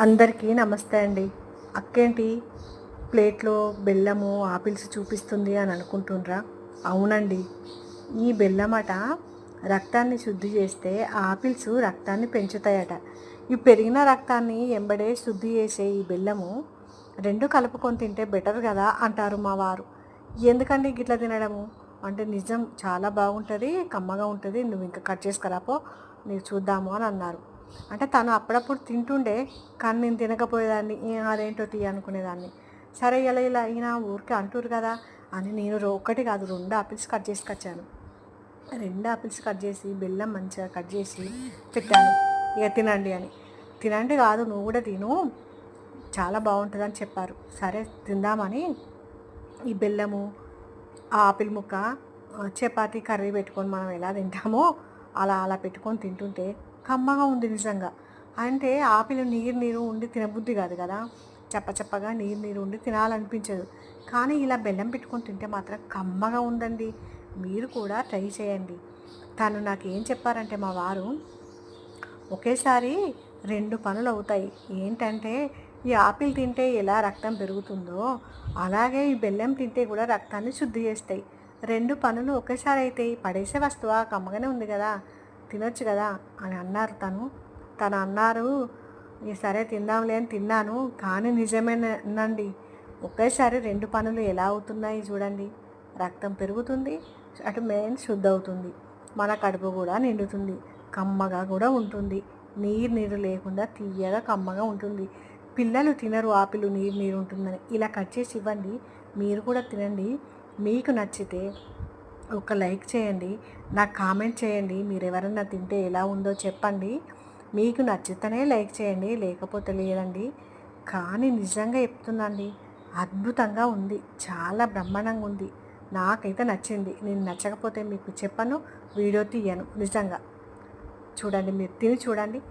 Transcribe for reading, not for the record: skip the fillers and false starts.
అందరికీ నమస్తే అండి. అక్కేంటి ప్లేట్లో బెల్లము ఆపిల్స్ చూపిస్తుంది అని అనుకుంటుండ్రా? అవునండి. ఈ బెల్లమట రక్తాన్ని శుద్ధి చేస్తే ఆపిల్స్ రక్తాన్ని పెంచుతాయట. ఈ పెరిగిన రక్తాన్ని ఎంబడే శుద్ధి చేసే ఈ బెల్లము రెండు కలుపుకొని తింటే బెటర్ కదా అంటారు మా వారు. ఎందుకండి గిట్లా తినడము అంటే నిజం చాలా బాగుంటుంది, కమ్మగా ఉంటుంది. నువ్వు ఇంకా కట్ చేసుకురాపో, నీకు చూద్దాము అని అన్నారు. అంటే తను అప్పుడప్పుడు తింటుండే, కానీ నేను తినకపోయేదాన్ని. అదేంటో తీ అనుకునేదాన్ని. సరే ఇలా ఇలా అయినా ఊరికే అంటారు కదా అని నేను ఒకటి కాదు 2 ఆపిల్స్ కట్ చేసుకొచ్చాను. 2 ఆపిల్స్ కట్ చేసి బెల్లం మంచిగా కట్ చేసి పెట్టాను. ఇక తినండి అని. తినండి కాదు, నువ్వు కూడా తిను, చాలా బాగుంటుందని చెప్పారు. సరే తిందామని ఈ బెల్లము, ఆ ఆపిల్ ముక్క, చపాతీ కర్రీ పెట్టుకొని మనం ఎలా తింటామో అలా అలా పెట్టుకొని తింటుంటే కమ్మగా ఉంది నిజంగా. అంటే ఆపిల్ నీరు నీరు ఉండి తినబుద్ధి కాదు కదా, చప్పచప్పగా నీరు నీరు ఉండి తినాలనిపించదు. కానీ ఇలా బెల్లం పెట్టుకొని తింటే మాత్రం కమ్మగా ఉందండి. మీరు కూడా ట్రై చేయండి. తను నాకు ఏం చెప్పారంటే మా వారు, ఒకేసారి 2 పనులు అవుతాయి. ఏంటంటే ఈ ఆపిల్ తింటే ఎలా రక్తం పెరుగుతుందో అలాగే ఈ బెల్లం తింటే కూడా రక్తాన్ని శుద్ధి చేస్తాయి. 2 పనులు ఒకేసారి అవుతాయి. పడేసే వస్తువా, కమ్మగానే ఉంది కదా, తినొచ్చు కదా అని అన్నారు తను అన్నారు. సరే తిందాంలే అని తిన్నాను. కానీ నిజమేనండి, ఒకేసారి 2 పనులు ఎలా అవుతున్నాయి చూడండి. రక్తం పెరుగుతుంది, అటు మెయిన్ శుద్ధి అవుతుంది, మన కడుపు కూడా నిండుతుంది, కమ్మగా కూడా ఉంటుంది. నీరు నీరు లేకుండా తీయగా కమ్మగా ఉంటుంది. పిల్లలు తినరు ఆపిల్ నీరు నీరు ఉంటుందని. ఇలా కట్ చేసి ఇవ్వండి, మీరు కూడా తినండి. మీకు నచ్చితే ఒక లైక్ చేయండి, నాకు కామెంట్ చేయండి. మీరు ఎవరన్నా తింటే ఎలా ఉందో చెప్పండి. మీకు నచ్చితేనే లైక్ చేయండి, లేకపోతే లేదండి. కానీ నిజంగా చెప్తున్నాండి, అద్భుతంగా ఉంది, చాలా బ్రహ్మాండంగా ఉంది. నాకైతే నచ్చింది. నేను నచ్చకపోతే మీకు చెప్పను, వీడియో తీయను. నిజంగా చూడండి, మీరు తిని చూడండి.